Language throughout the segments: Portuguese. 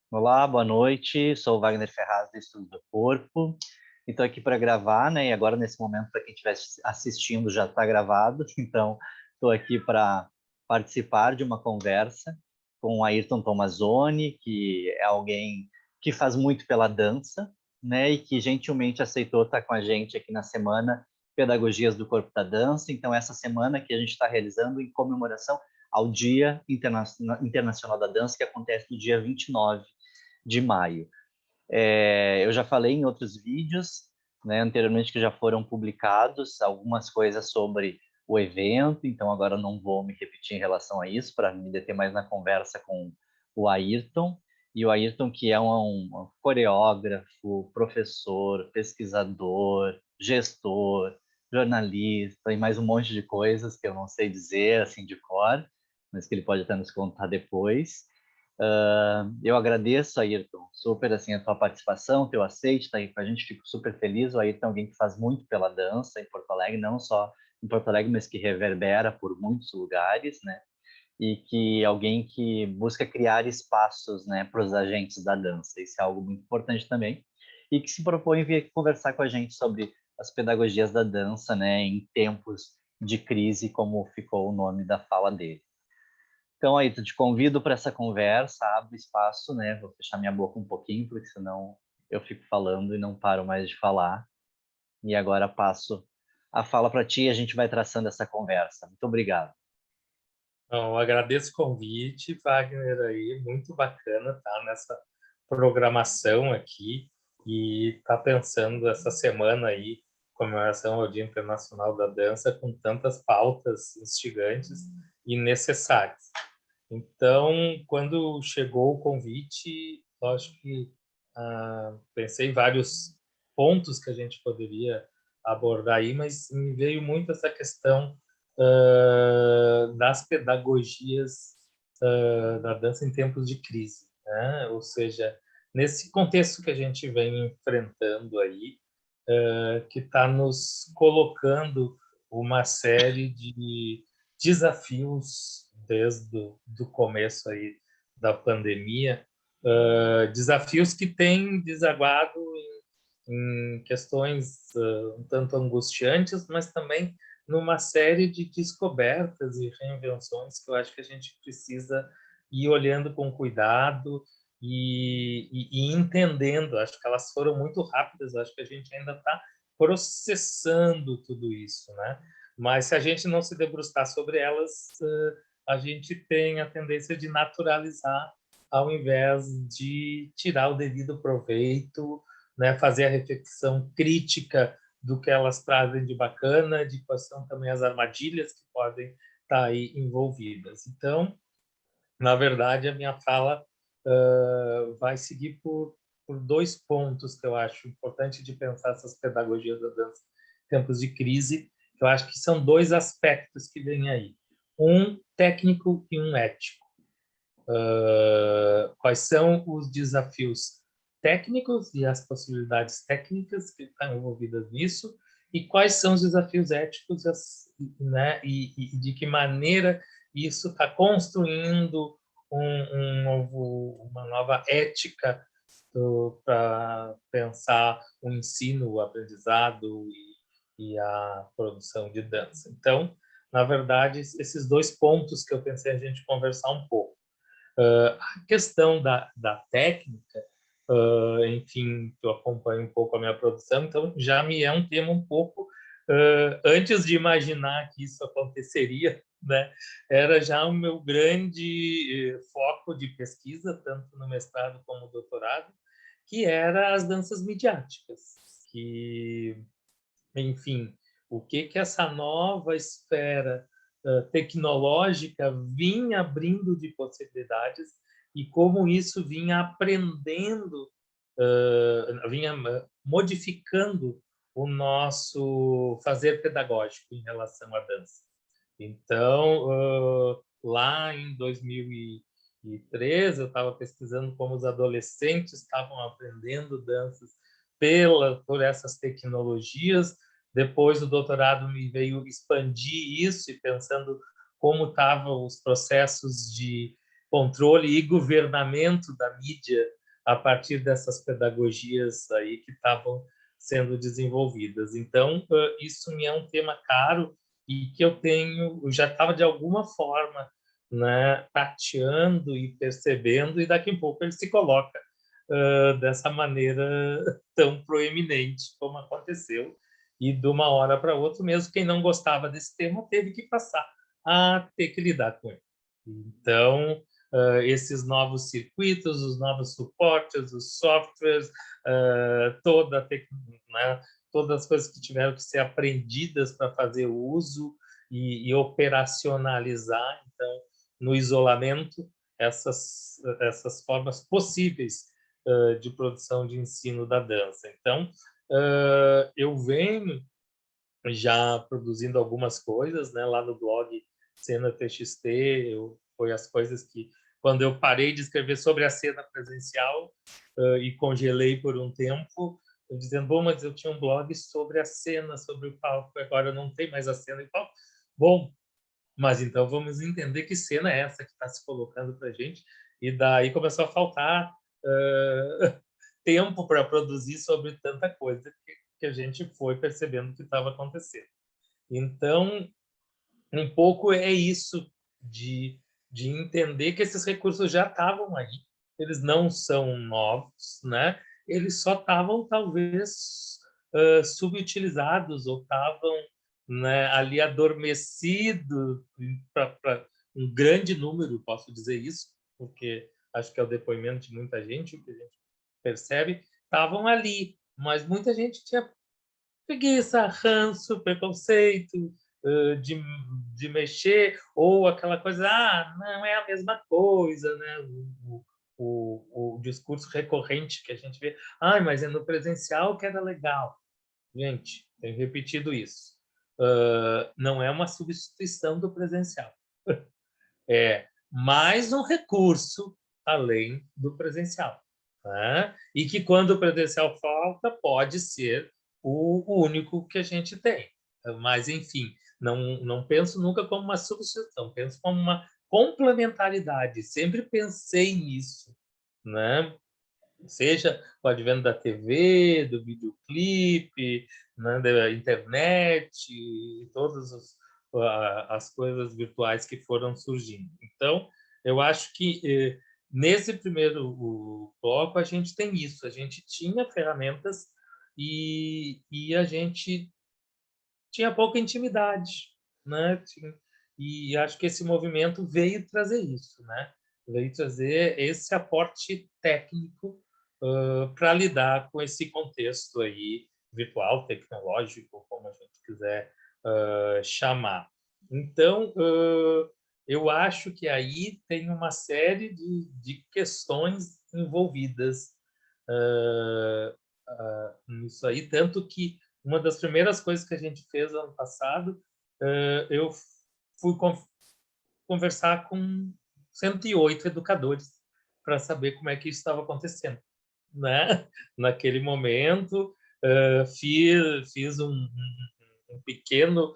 Olá, boa noite. Sou o Wagner Ferraz, do Estudo do Corpo. E estou aqui para gravar, né? E agora, nesse momento, para quem estiver assistindo, já está gravado. Então, estou aqui para participar de uma conversa com o Ayrton Tomazoni, que é alguém que faz muito pela dança, né? E que gentilmente aceitou estar com a gente aqui na semana Pedagogias do Corpo da Dança. Então, essa semana que a gente está realizando em comemoração ao Dia Internacional da Dança, que acontece no dia 29 de maio. Eu já falei em outros vídeos, né, anteriormente, que já foram publicados, algumas coisas sobre o evento, então agora eu não vou me repetir em relação a isso, para me deter mais na conversa com o Ayrton. E o Ayrton, que é um coreógrafo, professor, pesquisador, gestor, jornalista e mais um monte de coisas que eu não sei dizer assim de cor, mas que ele pode até nos contar depois. Eu agradeço, Ayrton, super assim a tua participação, teu aceite, tá aí com a gente, fico super feliz. O Ayrton é alguém que faz muito pela dança em Porto Alegre, não só em Porto Alegre, mas que reverbera por muitos lugares, né? E que é alguém que busca criar espaços, né, para os agentes da dança. Isso é algo muito importante também. E que se propõe vir aqui conversar com a gente sobre as pedagogias da dança, né, em tempos de crise, como ficou o nome da fala dele. Então, aí, te convido para essa conversa, abre espaço, né? Vou fechar minha boca um pouquinho, porque senão eu fico falando e não paro mais de falar. E agora passo a fala para ti e a gente vai traçando essa conversa. Muito obrigado. Então, agradeço o convite, Wagner, aí, muito bacana estar nessa programação aqui e estar pensando essa semana aí, comemoração ao Dia Internacional da Dança, com tantas pautas instigantes e necessárias. Então, quando chegou o convite, eu acho que pensei em vários pontos que a gente poderia abordar aí, mas me veio muito essa questão das pedagogias da dança em tempos de crise, né? Ou seja, nesse contexto que a gente vem enfrentando aí, que está nos colocando uma série de desafios desde o começo aí da pandemia, desafios que têm desaguado em questões um tanto angustiantes, mas também numa série de descobertas e reinvenções que eu acho que a gente precisa ir olhando com cuidado e entendendo. Acho que elas foram muito rápidas, acho que a gente ainda está processando tudo isso, né? Mas se a gente não se debruçar sobre elas, a gente tem a tendência de naturalizar ao invés de tirar o devido proveito, né, fazer a reflexão crítica do que elas trazem de bacana, de quais são também as armadilhas que podem estar aí envolvidas. Então, na verdade, a minha fala vai seguir por dois pontos que eu acho importante de pensar essas pedagogias da dança em tempos de crise, que eu acho que são dois aspectos que vêm aí. Um técnico e um ético. Quais são os desafios técnicos e as possibilidades técnicas que estão envolvidas nisso, e quais são os desafios éticos, né, e de que maneira isso está construindo uma nova ética para pensar o ensino, o aprendizado e a produção de dança. Então, na verdade, esses dois pontos que eu pensei a gente conversar um pouco. A questão da técnica, enfim, eu acompanho um pouco a minha produção, então já me é um tema um pouco, antes de imaginar que isso aconteceria, né, era já o meu grande foco de pesquisa, tanto no mestrado como no doutorado, que era as danças midiáticas, que enfim, o que essa nova esfera tecnológica vinha abrindo de possibilidades e como isso vinha aprendendo, vinha modificando o nosso fazer pedagógico em relação à dança. Então, lá em 2013, eu estava pesquisando como os adolescentes estavam aprendendo danças por essas tecnologias. Depois do doutorado me veio expandir isso e pensando como estavam os processos controle e governamento da mídia a partir dessas pedagogias aí que estavam sendo desenvolvidas. Então, isso me é um tema caro e que eu já estava de alguma forma, né, tateando e percebendo, e daqui a pouco ele se coloca dessa maneira tão proeminente como aconteceu, e de uma hora para outra, mesmo quem não gostava desse tema teve que passar a ter que lidar com ele. Então, esses novos circuitos, os novos suportes, os softwares, né, todas as coisas que tiveram que ser aprendidas para fazer o uso e operacionalizar, então, no isolamento, essas formas possíveis de produção de ensino da dança. Então, eu venho já produzindo algumas coisas, né, lá no blog Cena TXT, foi as coisas que, quando eu parei de escrever sobre a cena presencial e congelei por um tempo, eu dizendo, bom, mas eu tinha um blog sobre a cena, sobre o palco, agora não tem mais a cena e palco. Bom, mas então vamos entender que cena é essa que está se colocando para a gente, e daí começou a faltar tempo para produzir sobre tanta coisa que a gente foi percebendo que estava acontecendo. Então, um pouco é isso de entender que esses recursos já estavam aí, eles não são novos, né? Eles só estavam, talvez, subutilizados ou estavam, né, ali adormecidos para um grande número, posso dizer isso, porque acho que é o depoimento de muita gente, o que a gente percebe, estavam ali, mas muita gente tinha preguiça, ranço, preconceito de mexer, ou aquela coisa, não é a mesma coisa, né? O discurso recorrente que a gente vê, mas é no presencial que era legal. Gente, tenho repetido isso. Não é uma substituição do presencial. É mais um recurso além do presencial. Né? E que, quando o presencial falta, pode ser o único que a gente tem. Mas, enfim, não penso nunca como uma substituição, penso como uma complementaridade. Sempre pensei nisso, né? Seja o advento da TV, do videoclipe, né, da internet, e todas as coisas virtuais que foram surgindo. Então, eu acho que nesse primeiro bloco a gente tem isso, a gente tinha ferramentas e a gente tinha pouca intimidade, né? E acho que esse movimento veio trazer isso, né? Veio trazer esse aporte técnico para lidar com esse contexto aí virtual, tecnológico, como a gente quiser chamar. Então, eu acho que aí tem uma série de questões envolvidas nisso aí, tanto que uma das primeiras coisas que a gente fez ano passado, eu fui conversar com 108 educadores para saber como é que isso estava acontecendo, né? Naquele momento, fiz um pequeno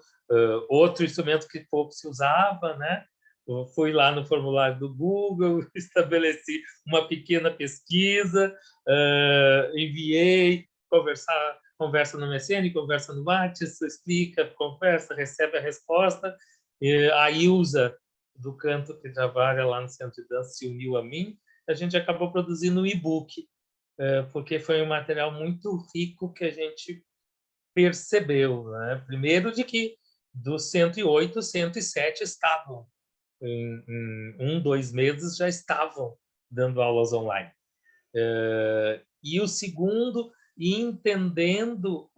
outro instrumento que pouco se usava, né? Eu fui lá no formulário do Google, estabeleci uma pequena pesquisa, enviei, conversa no MSN, conversa no WhatsApp, explica, conversa, recebe a resposta. E a Ilza, do canto que trabalha lá no Centro de Dança, se uniu a mim. A gente acabou produzindo um e-book, porque foi um material muito rico que a gente percebeu, né? Primeiro, de que dos 108, 107 estavam em 2 meses já estavam dando aulas online. E o segundo, entendendo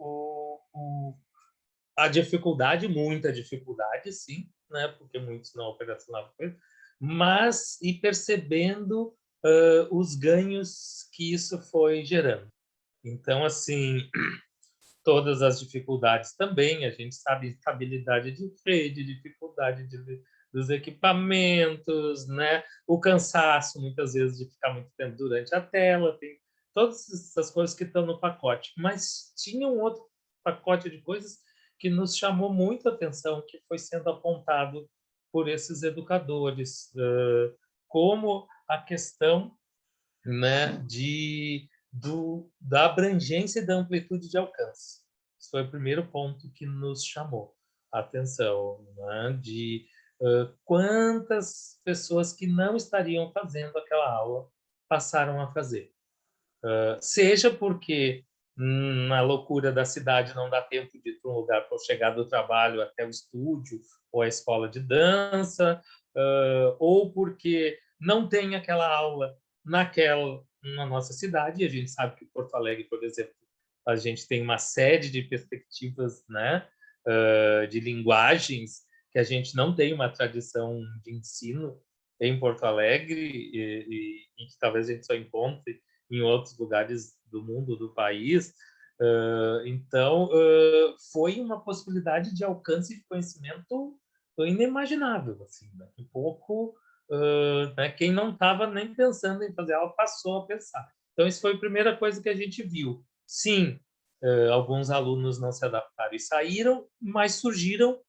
a dificuldade, muita dificuldade, sim, né? Porque muitos não operacionavam, mas e percebendo os ganhos que isso foi gerando. Então, assim, todas as dificuldades também, a gente sabe, estabilidade de rede, dificuldade dos equipamentos, né? O cansaço, muitas vezes, de ficar muito tempo durante a tela, tem todas essas coisas que estão no pacote. Mas tinha um outro pacote de coisas que nos chamou muito a atenção, que foi sendo apontado por esses educadores, como a questão, né, da abrangência e da amplitude de alcance. Esse foi o primeiro ponto que nos chamou a atenção, né, de quantas pessoas que não estariam fazendo aquela aula passaram a fazer. Seja porque na loucura da cidade não dá tempo de ir para um lugar para chegar do trabalho até o estúdio ou a escola de dança, ou porque não tem aquela aula na nossa cidade. E a gente sabe que Porto Alegre, por exemplo, a gente tem uma série de perspectivas, né, de linguagens que a gente não tem uma tradição de ensino em Porto Alegre e que talvez a gente só encontre em outros lugares do mundo, do país. Então, foi uma possibilidade de alcance de conhecimento inimaginável. Assim, daqui a pouco, né, quem não estava nem pensando em fazer aula passou a pensar. Então, isso foi a primeira coisa que a gente viu. Sim, alguns alunos não se adaptaram e saíram, mas surgiram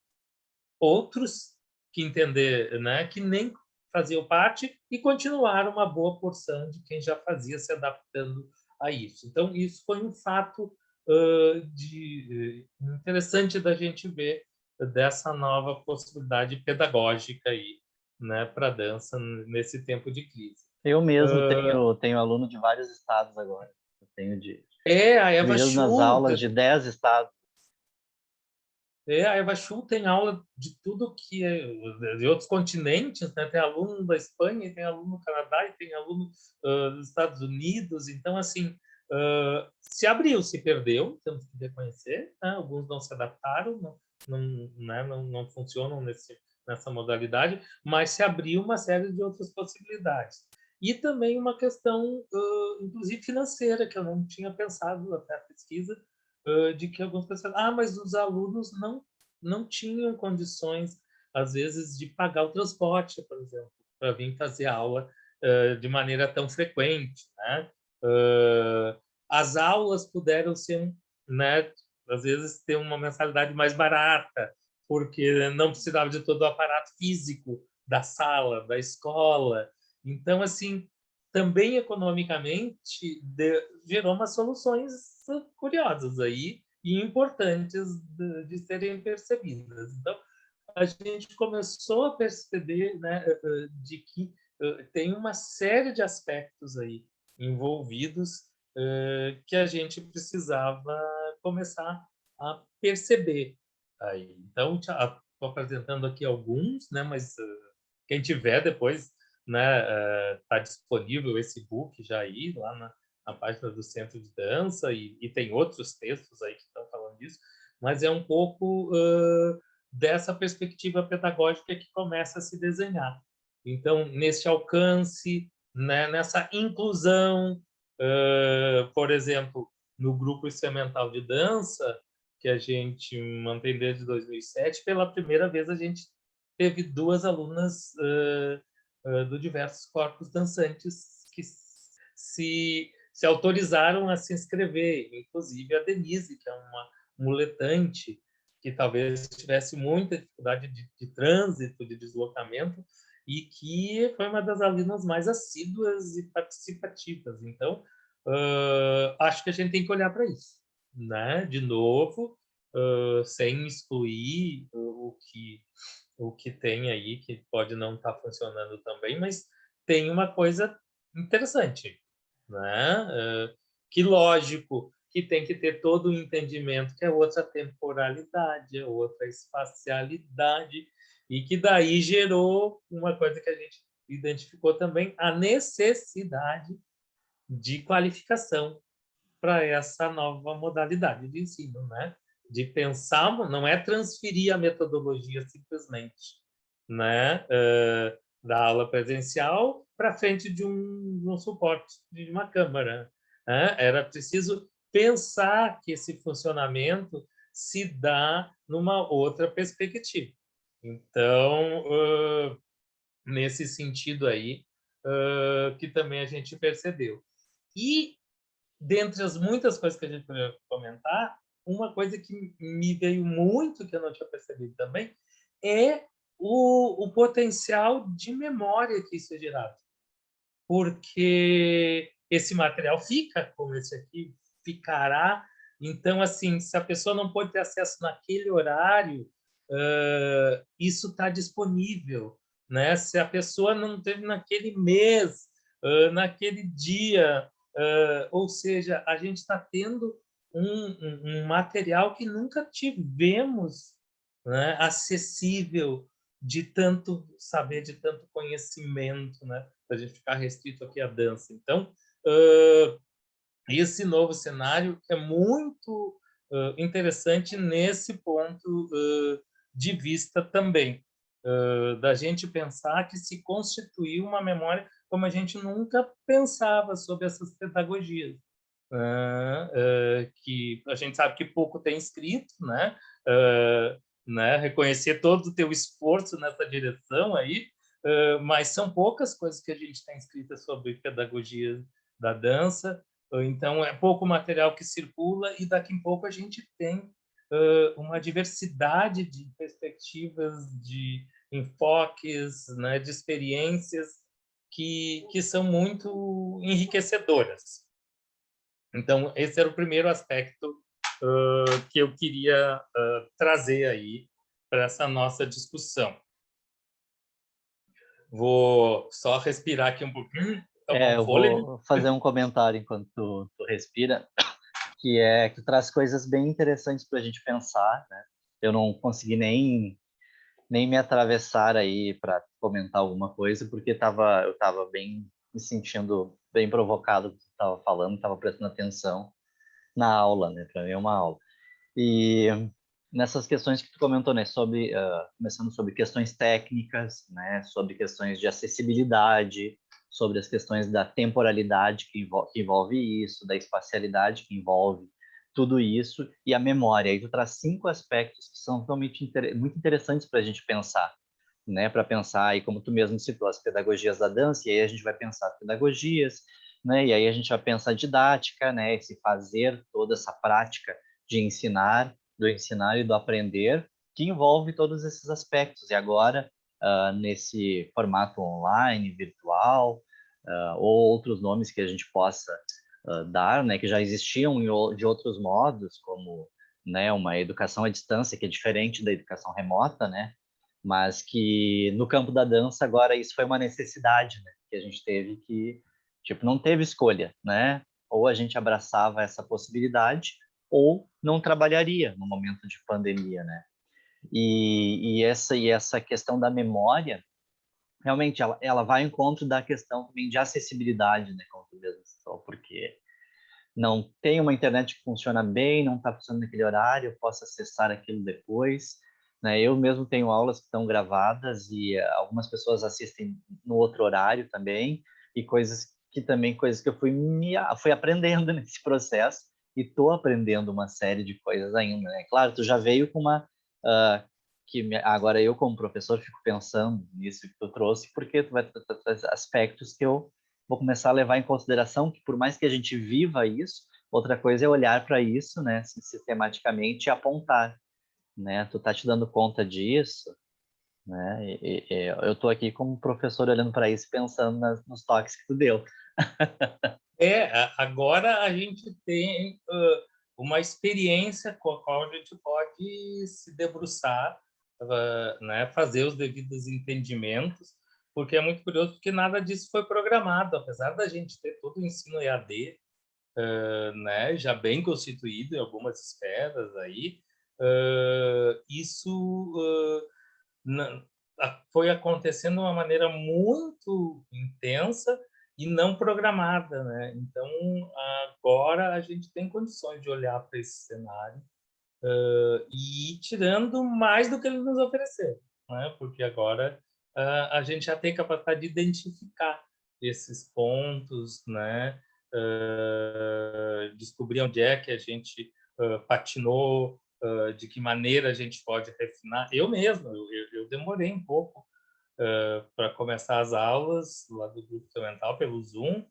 outros que entender, né, que nem faziam parte e continuaram uma boa porção de quem já fazia se adaptando a isso. Então, isso foi um fato interessante da gente ver dessa nova possibilidade pedagógica aí, né, para a dança nesse tempo de crise. Eu mesmo tenho aluno de vários estados agora. Eu tenho a Eva dividido nas Schul, aulas de 10 estados. a Eva Schul tem aula de tudo que é de outros continentes, né? Tem aluno da Espanha, tem aluno do Canadá, e tem aluno dos Estados Unidos. Então, assim, se abriu, se perdeu, temos que reconhecer. Né? Alguns não se adaptaram, não funcionam nessa modalidade, mas se abriu uma série de outras possibilidades. E também uma questão, inclusive financeira, que eu não tinha pensado até a pesquisa, de que algumas pessoas, mas os alunos não tinham condições, às vezes, de pagar o transporte, por exemplo, para vir fazer aula de maneira tão frequente, né? As aulas puderam ser, né, às vezes, ter uma mensalidade mais barata, porque não precisava de todo o aparato físico da sala, da escola. Então, assim, também economicamente gerou umas soluções curiosas aí e importantes de serem percebidas. Então, a gente começou a perceber, né, de que tem uma série de aspectos aí envolvidos que a gente precisava começar a perceber aí. Então, estou apresentando aqui alguns, né, mas quem tiver depois, né, está disponível esse book já aí lá na página do Centro de Dança e tem outros textos aí que estão falando disso, mas é um pouco dessa perspectiva pedagógica que começa a se desenhar. Então, nesse alcance, né, nessa inclusão, por exemplo, no grupo experimental de dança, que a gente mantém desde 2007, pela primeira vez a gente teve 2 alunas do diversos corpos dançantes que se autorizaram a se inscrever, inclusive a Denise, que é uma muletante, que talvez tivesse muita dificuldade de trânsito, de deslocamento, e que foi uma das alunas mais assíduas e participativas. Então, acho que a gente tem que olhar para isso, né? De novo, sem excluir o que tem aí, que pode não estar funcionando também, mas tem uma coisa interessante, né? Que lógico que tem que ter todo o entendimento que é outra temporalidade, é outra espacialidade, e que daí gerou uma coisa que a gente identificou também, a necessidade de qualificação para essa nova modalidade de ensino, né? De pensar, não é transferir a metodologia simplesmente, né? Da aula presencial para frente de um suporte de uma câmara. Né? Era preciso pensar que esse funcionamento se dá numa outra perspectiva. Então, nesse sentido aí, que também a gente percebeu. E dentre as muitas coisas que a gente poderia comentar, uma coisa que me veio muito, que eu não tinha percebido também, é o potencial de memória que isso é gerado. Porque esse material fica, como esse aqui, ficará. Então, assim, se a pessoa não pode ter acesso naquele horário, isso está disponível, né? Se a pessoa não teve naquele mês, naquele dia, ou seja, a gente está tendo um material que nunca tivemos, né, acessível, de tanto saber, de tanto conhecimento, né? Para a gente ficar restrito aqui à dança. Então, esse novo cenário é muito interessante nesse ponto de vista também, da gente pensar que se constituiu uma memória como a gente nunca pensava sobre essas pedagogias. Que a gente sabe que pouco tem escrito, né? Reconhecer todo o teu esforço nessa direção aí, mas são poucas coisas que a gente tem escritas sobre pedagogia da dança, então é pouco material que circula e daqui a pouco a gente tem uma diversidade de perspectivas, de enfoques, né, de experiências que são muito enriquecedoras. Então, esse era o primeiro aspecto que eu queria trazer aí para essa nossa discussão. Vou só respirar aqui um pouquinho, tomar um Eu fôlego. vou fazer um comentário enquanto tu respira, que é que tu traz coisas bem interessantes para a gente pensar, né? Eu não consegui nem me atravessar aí para comentar alguma coisa, porque eu estava bem me sentindo bem provocado do que tu estava falando, estava prestando atenção na aula, né? Para mim é uma aula. E nessas questões que tu comentou, né, sobre começando sobre questões técnicas, né, sobre questões de acessibilidade, sobre as questões da temporalidade que envolve isso, da espacialidade que envolve tudo isso e a memória. Aí tu traz 5 aspectos que são realmente muito interessantes para a gente pensar, né, para pensar e como tu mesmo citou as pedagogias da dança, e aí a gente vai pensar as pedagogias, né, e aí a gente vai pensar a didática, né, esse fazer toda essa prática de ensinar, do ensinar e do aprender, que envolve todos esses aspectos. E agora, nesse formato online, virtual, ou outros nomes que a gente possa dar, né, que já existiam de outros modos, como, né, uma educação à distância, que é diferente da educação remota, né, mas que no campo da dança agora isso foi uma necessidade, né, que a gente teve que, tipo, não teve escolha, né, ou a gente abraçava essa possibilidade, ou não trabalharia no momento de pandemia, né? E essa questão da memória, realmente, ela vai ao encontro da questão também de acessibilidade, né? Como tu mesmo falou, porque não tem uma internet que funciona bem, não está funcionando naquele horário, eu posso acessar aquilo depois, né? Eu mesmo tenho aulas que estão gravadas e algumas pessoas assistem no outro horário também, e coisas que eu fui aprendendo nesse processo e estou aprendendo uma série de coisas ainda, né? Claro, tu já veio com uma agora eu como professor fico pensando nisso que tu trouxe, porque tu vai trazer aspectos que eu vou começar a levar em consideração, que por mais que a gente viva isso, outra coisa é olhar para isso, né, sistematicamente e apontar, né? Tu tá te dando conta disso, né? Eu tô aqui como professor olhando para isso, pensando nos toques que tu deu. Agora a gente tem uma experiência com a qual a gente pode se debruçar, né, fazer os devidos entendimentos, porque é muito curioso, porque nada disso foi programado, apesar da gente ter todo o ensino EAD, né, já bem constituído em algumas esferas aí, isso foi acontecendo de uma maneira muito intensa e não programada, né? Então, agora a gente tem condições de olhar para esse cenário e ir tirando mais do que ele nos ofereceu, né? Porque agora a gente já tem capacidade de identificar esses pontos, né? Descobrir onde é que a gente patinou, de que maneira a gente pode refinar. Eu mesmo, eu demorei um pouco para começar as aulas lá do grupo instrumental pelo Zoom,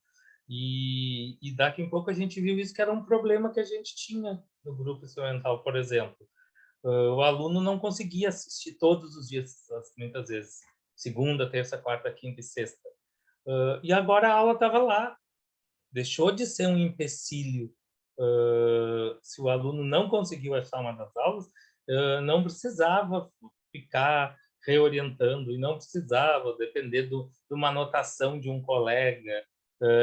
e daqui a pouco a gente viu isso que era um problema que a gente tinha no grupo instrumental, por exemplo. o aluno não conseguia assistir todos os dias, muitas vezes, segunda, terça, quarta, quinta e sexta. E agora a aula estava lá, deixou de ser um empecilho. Se o aluno não conseguiu achar uma das aulas, não precisava ficar reorientando e não precisava depender de uma anotação de um colega.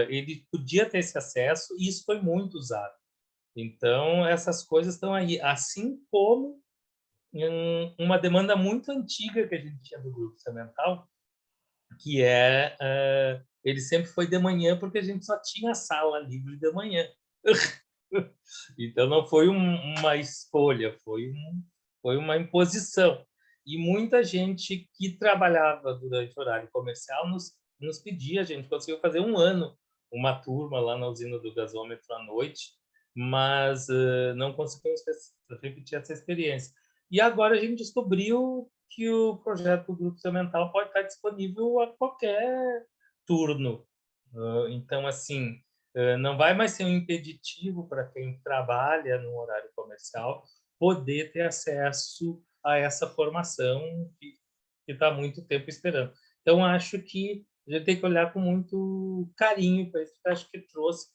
Ele podia ter esse acesso e isso foi muito usado. Então, essas coisas estão aí. Assim como uma demanda muito antiga que a gente tinha do grupo semental, que ele sempre foi de manhã porque a gente só tinha sala livre de manhã. Então não foi uma escolha, foi uma imposição. E muita gente que trabalhava durante o horário comercial nos pedia, a gente conseguiu fazer um ano uma turma lá na usina do gasômetro à noite, mas não conseguimos repetir essa experiência. E agora a gente descobriu que o projeto do Grupo Semental pode estar disponível a qualquer turno. Então, assim, não vai mais ser um impeditivo para quem trabalha no horário comercial poder ter acesso a essa formação que está há muito tempo esperando. Então, acho que a gente tem que olhar com muito carinho para isso, porque acho que trouxe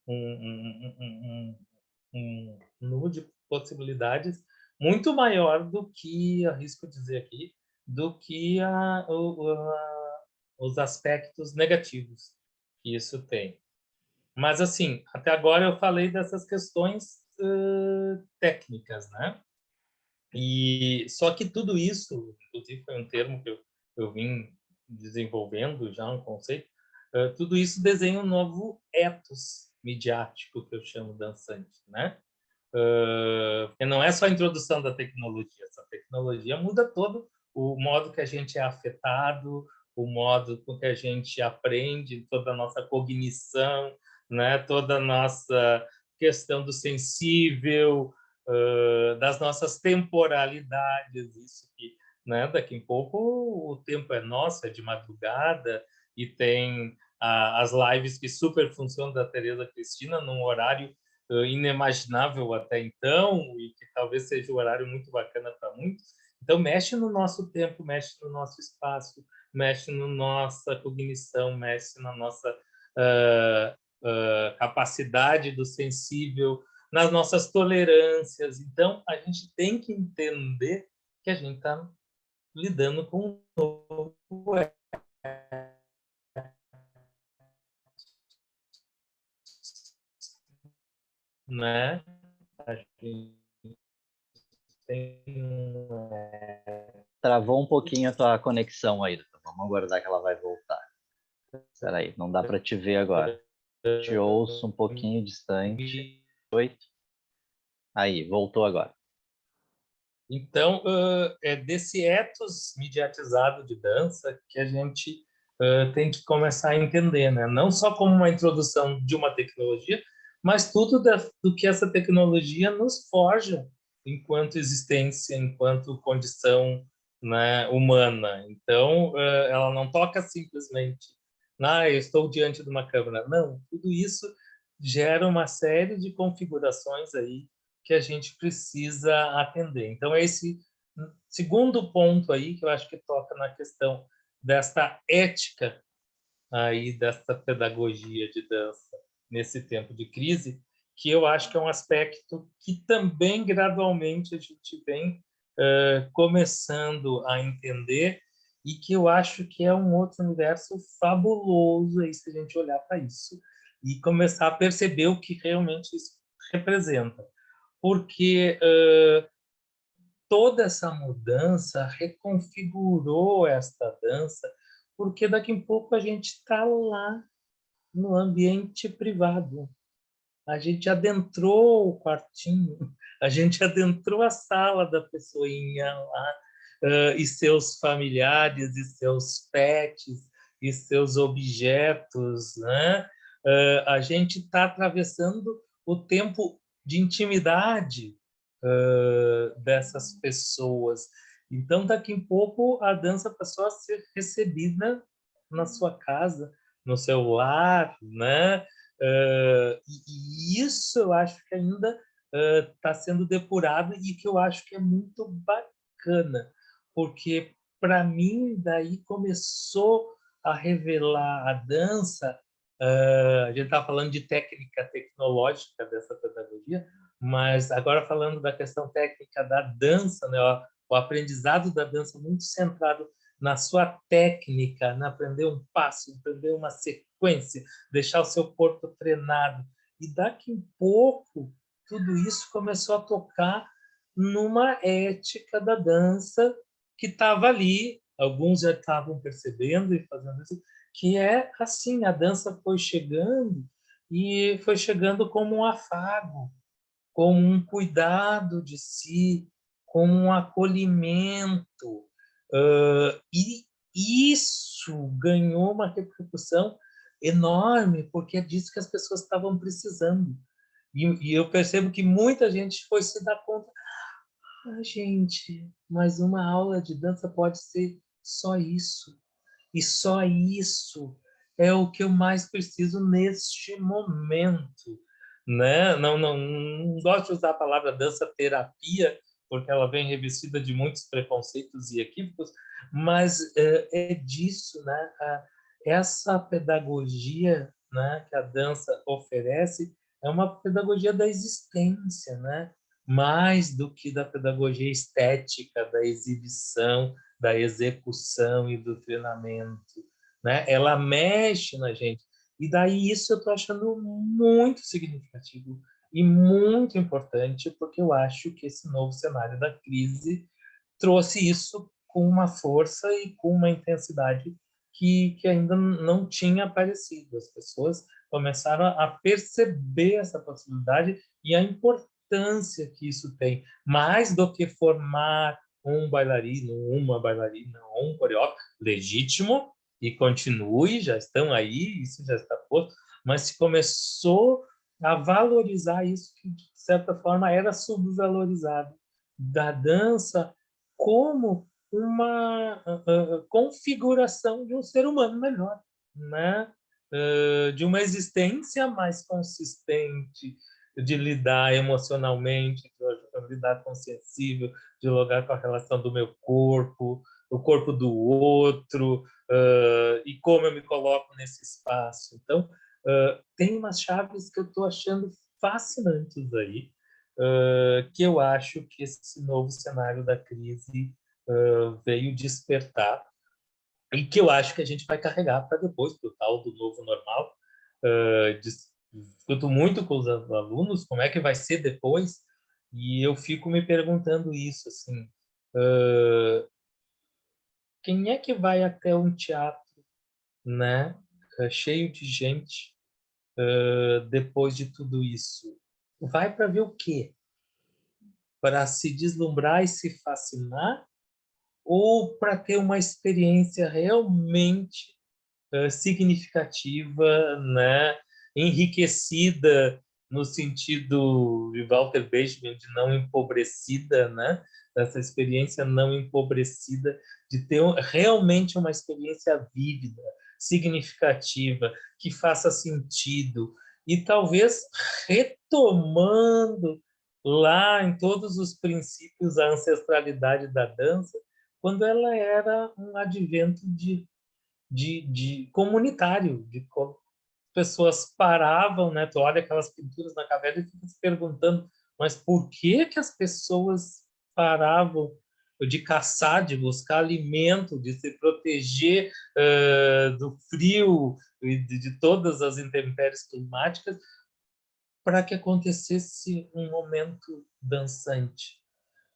um número de possibilidades muito maior do que, arrisco dizer aqui, do que os aspectos negativos que isso tem. Mas, assim, até agora eu falei dessas questões técnicas, né? E só que tudo isso, inclusive foi um termo que eu vim desenvolvendo já, um conceito, tudo isso desenha um novo ethos midiático, que eu chamo dançante, né? Porque não é só a introdução da tecnologia, essa tecnologia muda todo o modo que a gente é afetado, o modo com que a gente aprende, toda a nossa cognição, né? Toda a nossa questão do sensível, das nossas temporalidades, isso que, né? Daqui a pouco o tempo é nosso, é de madrugada, e tem as lives que super funcionam da Tereza Cristina num horário inimaginável até então, e que talvez seja um horário muito bacana para muitos. Então, mexe no nosso tempo, mexe no nosso espaço, mexe na nossa cognição, mexe na nossa capacidade do sensível, nas nossas tolerâncias. Então, a gente tem que entender que a gente está lidando com um novo né? A gente tem Travou um pouquinho a tua conexão aí, Doutor. Vamos aguardar que ela vai voltar. Espera aí, não dá para te ver agora. Te ouço um pouquinho distante. Oi? Aí, voltou agora. Então, é desse ethos mediatizado de dança que a gente tem que começar a entender, né? Não só como uma introdução de uma tecnologia, mas tudo do que essa tecnologia nos forja enquanto existência, enquanto condição, né, humana. Então, ela não toca simplesmente, eu estou diante de uma câmera. Não, tudo isso gera uma série de configurações aí que a gente precisa atender. Então, é esse segundo ponto aí que eu acho que toca na questão desta ética aí, desta pedagogia de dança nesse tempo de crise, que eu acho que é um aspecto que também gradualmente a gente vem começando a entender e que eu acho que é um outro universo fabuloso aí se a gente olhar para isso e começar a perceber o que realmente isso representa. Porque toda essa mudança reconfigurou esta dança, porque daqui a pouco a gente está lá no ambiente privado. A gente adentrou o quartinho, a gente adentrou a sala da pessoinha lá, e seus familiares, e seus pets, e seus objetos, né? A gente está atravessando o tempo de intimidade dessas pessoas. Então, daqui a pouco, a dança passou a ser recebida na sua casa, no seu lar, né? E isso eu acho que ainda está sendo depurado e que eu acho que é muito bacana, porque para mim daí começou a revelar a dança. A gente está falando de técnica tecnológica dessa pedagogia, mas agora falando da questão técnica da dança, né, o aprendizado da dança muito centrado na sua técnica, na aprender um passo, aprender uma sequência, deixar o seu corpo treinado. E daqui um pouco, tudo isso começou a tocar numa ética da dança que estava ali, alguns já estavam percebendo e fazendo isso, que é assim, a dança foi chegando e foi chegando como um afago, como um cuidado de si, como um acolhimento. E isso ganhou uma repercussão enorme, porque é disso que as pessoas estavam precisando. E eu percebo que muita gente foi se dar conta, gente, mas uma aula de dança pode ser só isso. E só isso é o que eu mais preciso neste momento, né? Não gosto de usar a palavra dança terapia, porque ela vem revestida de muitos preconceitos e equívocos, mas é disso, né? Essa pedagogia, né, que a dança oferece é uma pedagogia da existência, né? Mais do que da pedagogia estética, da exibição, da execução e do treinamento, né? Ela mexe na gente. E daí isso eu estou achando muito significativo e muito importante, porque eu acho que esse novo cenário da crise trouxe isso com uma força e com uma intensidade que ainda não tinha aparecido. As pessoas começaram a perceber essa possibilidade e a importância que isso tem, mais do que formar um bailarino, uma bailarina, um coreógrafo legítimo, e continue, já estão aí, isso já está posto, mas se começou a valorizar isso que, de certa forma, era subvalorizado, da dança como uma configuração de um ser humano melhor, né? De uma existência mais consistente, de lidar emocionalmente, de lidar com o sensível, de lidar com a relação do meu corpo, o corpo do outro, e como eu me coloco nesse espaço. Então, tem umas chaves que eu estou achando fascinantes aí, que eu acho que esse novo cenário da crise veio despertar e que eu acho que a gente vai carregar para depois, para o tal do novo normal. Discuto muito com os alunos como é que vai ser depois e eu fico me perguntando isso, assim, quem é que vai até um teatro, né, cheio de gente, depois de tudo isso? Vai para ver o quê? Para se deslumbrar e se fascinar ou para ter uma experiência realmente significativa, né, enriquecida no sentido de Walter Benjamin de não empobrecida, né, dessa experiência não empobrecida, de ter realmente uma experiência vívida, significativa, que faça sentido e talvez retomando lá em todos os princípios a ancestralidade da dança, quando ela era um advento de comunitário, de pessoas paravam, né? Tu olha aquelas pinturas na caverna e fica se perguntando, mas por que que as pessoas paravam de caçar, de buscar alimento, de se proteger do frio e de todas as intempéries climáticas para que acontecesse um momento dançante?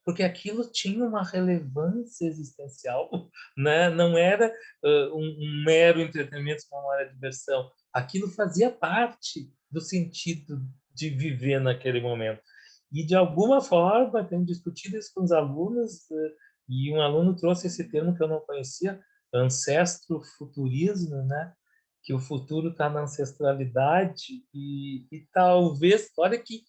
Porque aquilo tinha uma relevância existencial, né? Não era um mero entretenimento, como era diversão. Aquilo fazia parte do sentido de viver naquele momento. E, de alguma forma, tenho discutido isso com os alunos, e um aluno trouxe esse termo que eu não conhecia, ancestro-futurismo, né? Que o futuro está na ancestralidade e talvez, olha que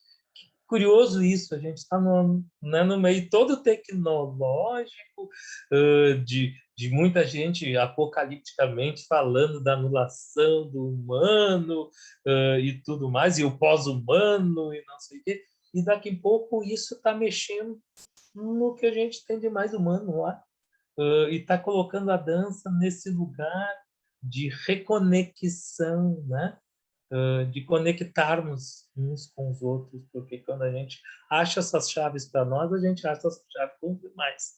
curioso isso, a gente está no, né, no meio todo tecnológico, de muita gente apocalipticamente falando da anulação do humano e tudo mais, e o pós-humano e não sei o quê. e daqui a pouco isso está mexendo no que a gente tem de mais humano lá, e está colocando a dança nesse lugar de reconexão, né? De conectarmos uns com os outros, porque quando a gente acha essas chaves para nós, a gente acha essas chaves com os demais,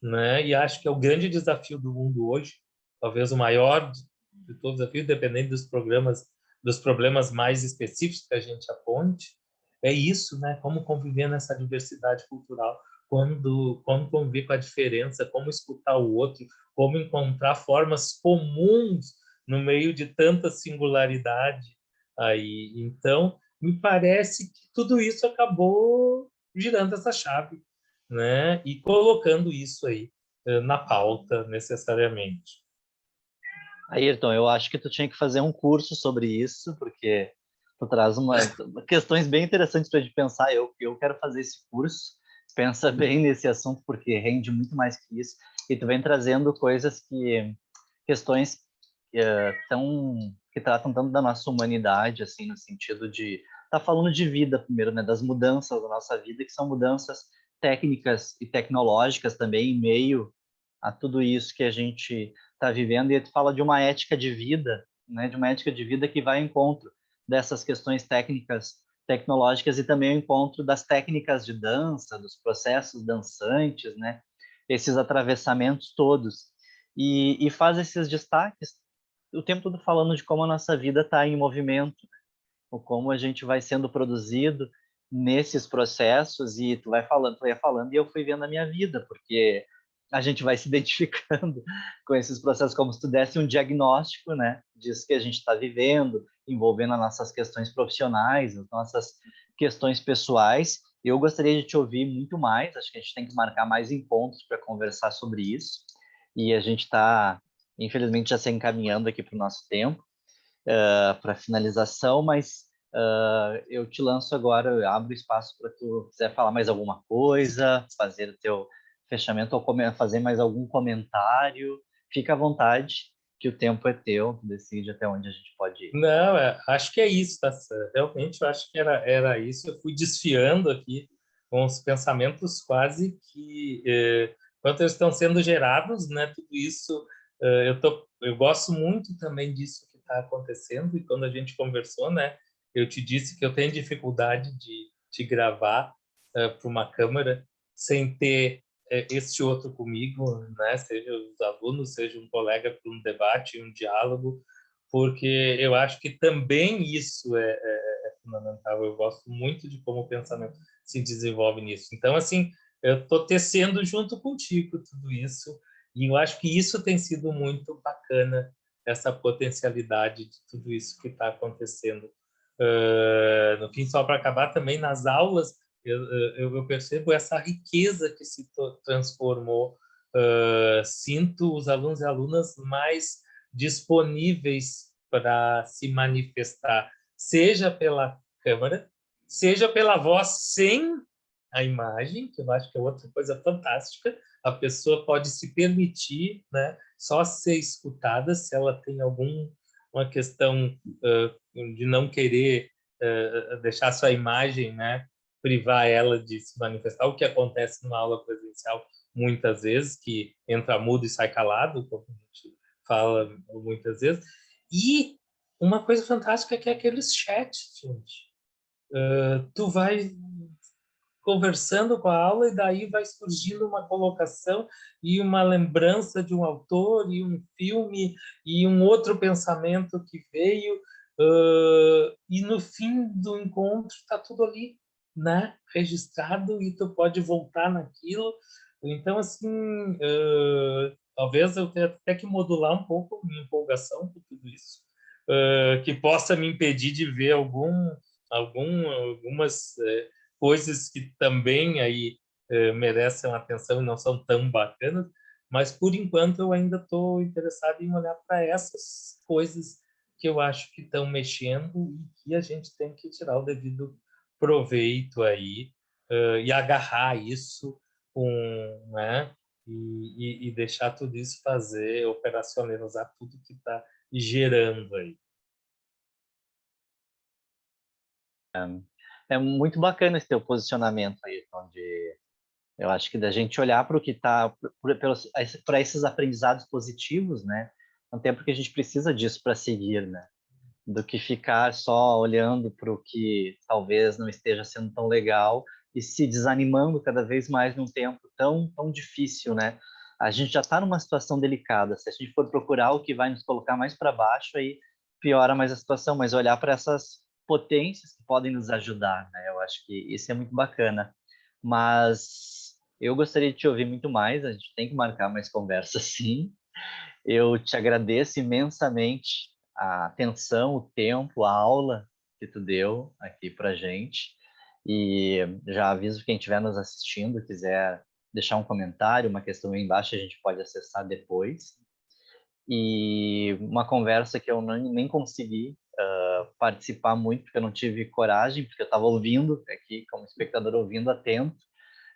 né? E acho que é o grande desafio do mundo hoje, talvez o maior de todos os desafios, dependendo dos problemas mais específicos que a gente aponte, é isso, né? Como conviver nessa diversidade cultural, como conviver com a diferença, como escutar o outro, como encontrar formas comuns no meio de tanta singularidade aí. Então, me parece que tudo isso acabou girando essa chave, né? E colocando isso aí na pauta necessariamente. Ayrton, eu acho que tu tinha que fazer um curso sobre isso, porque tu traz questões bem interessantes para a gente pensar. Eu quero fazer esse curso. Pensa bem nesse assunto, porque rende muito mais que isso. E tu vem trazendo questões que tratam tanto da nossa humanidade, assim, no sentido de tá falando de vida primeiro, né, das mudanças da nossa vida, que são mudanças técnicas e tecnológicas também, em meio a tudo isso que a gente está vivendo. E tu fala de uma ética de vida, né, de uma ética de vida que vai ao encontro dessas questões técnicas, tecnológicas, e também ao encontro das técnicas de dança, dos processos dançantes, né, esses atravessamentos todos. E faz esses destaques o tempo todo falando de como a nossa vida está em movimento, ou como a gente vai sendo produzido nesses processos. E tu ia falando, e eu fui vendo a minha vida, porque a gente vai se identificando com esses processos como se tu desse um diagnóstico, né, disso que a gente está vivendo, envolvendo as nossas questões profissionais, as nossas questões pessoais. Eu gostaria de te ouvir muito mais, acho que a gente tem que marcar mais encontros para conversar sobre isso, e a gente está, infelizmente, já se encaminhando aqui para o nosso tempo, para finalização, mas eu te lanço agora, eu abro espaço para tu quiser falar mais alguma coisa, fazer o teu fechamento ou fazer mais algum comentário. Fica à vontade, que o tempo é teu, tu decide até onde a gente pode ir. Não, acho que é isso, tá? Realmente eu acho que era isso. Eu fui desfiando aqui com os pensamentos quase que, enquanto eles estão sendo gerados, né? Tudo isso, eu gosto muito também disso que está acontecendo. E quando a gente conversou, né? Eu te disse que eu tenho dificuldade de gravar para uma câmera sem ter este outro comigo, né? Seja os alunos, seja um colega para um debate, um diálogo, porque eu acho que também isso é fundamental. Eu gosto muito de como o pensamento se desenvolve nisso. Então, assim, eu estou tecendo junto contigo tudo isso, e eu acho que isso tem sido muito bacana, essa potencialidade de tudo isso que está acontecendo. No fim, só para acabar também, nas aulas, eu percebo essa riqueza que se transformou. Sinto os alunos e alunas mais disponíveis para se manifestar, seja pela câmera, seja pela voz sem a imagem, que eu acho que é outra coisa fantástica. A pessoa pode se permitir, né, só ser escutada se ela tem uma questão de não querer deixar sua imagem, né, privar ela de se manifestar, o que acontece numa aula presencial muitas vezes, que entra mudo e sai calado, como a gente fala muitas vezes. E uma coisa fantástica que é aqueles chats, gente. Tu vai conversando com a aula e daí vai surgindo uma colocação e uma lembrança de um autor e um filme e um outro pensamento que veio, e no fim do encontro está tudo ali, né, registrado, e tu pode voltar naquilo. Então, assim, talvez eu tenha até que modular um pouco a minha empolgação com tudo isso, que possa me impedir de ver algumas coisas que também aí merecem atenção e não são tão bacanas, mas por enquanto eu ainda estou interessado em olhar para essas coisas que eu acho que estão mexendo e que a gente tem que tirar o devido proveito aí, e agarrar isso com, né, e deixar tudo isso fazer, operacionalizar tudo que está gerando aí. É muito bacana esse teu posicionamento aí, Tom, eu acho que da gente olhar para o que está, para esses aprendizados positivos, né? É um tempo que a gente precisa disso para seguir, né? Do que ficar só olhando para o que talvez não esteja sendo tão legal e se desanimando cada vez mais num tempo tão difícil, né? A gente já está numa situação delicada. Se a gente for procurar o que vai nos colocar mais para baixo, aí piora mais a situação. Mas olhar para essas potências que podem nos ajudar, né? Eu acho que isso é muito bacana. Mas eu gostaria de te ouvir muito mais. A gente tem que marcar mais conversa, sim. Eu te agradeço imensamente a atenção, o tempo, a aula que tu deu aqui para gente. E já aviso quem estiver nos assistindo, quiser deixar um comentário, uma questão aí embaixo, a gente pode acessar depois. E uma conversa que eu nem consegui participar muito, porque eu não tive coragem, porque eu estava ouvindo aqui, como espectador, ouvindo atento,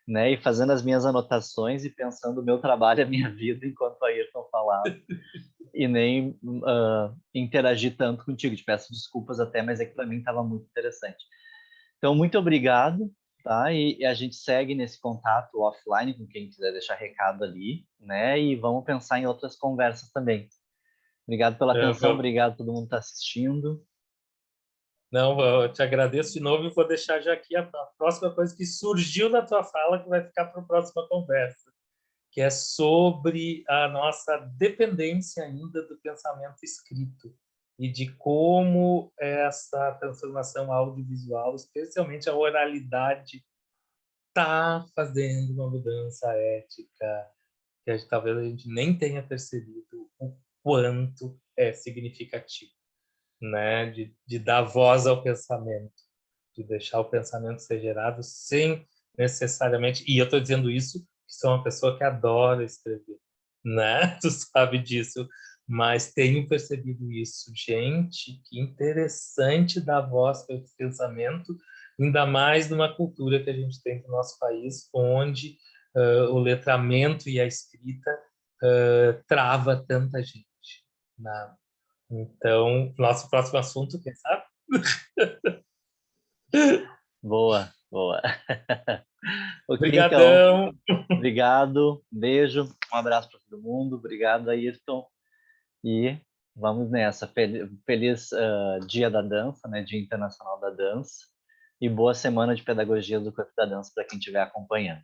né, e fazendo as minhas anotações e pensando o meu trabalho, a minha vida, enquanto a Ayrton falava e nem interagir tanto contigo. Te peço desculpas até, mas é que para mim estava muito interessante. Então, muito obrigado, tá? E a gente segue nesse contato offline com quem quiser deixar recado ali, né? E vamos pensar em outras conversas também. Obrigado pela atenção, obrigado a todo mundo que está assistindo. Não, eu te agradeço de novo e vou deixar já aqui a próxima coisa que surgiu na tua fala, que vai ficar para a próxima conversa, que é sobre a nossa dependência ainda do pensamento escrito e de como essa transformação audiovisual, especialmente a oralidade, está fazendo uma mudança ética que talvez a gente nem tenha percebido o quanto é significativo, né? De dar voz ao pensamento, de deixar o pensamento ser gerado sem necessariamente... E eu estou dizendo isso que sou uma pessoa que adora escrever, né? Tu sabe disso, mas tenho percebido isso. Gente, que interessante dar voz para esse pensamento, ainda mais numa cultura que a gente tem no nosso país, onde o letramento e a escrita trava tanta gente, né? Então, nosso próximo assunto, quem sabe? Boa, boa. Ok, então, Obrigadão. obrigado, beijo, um abraço para todo mundo, obrigado, Ayrton. E vamos nessa. Feliz Dia da Dança, né? Dia Internacional da Dança. E boa semana de Pedagogia do Corpo da Dança para quem estiver acompanhando.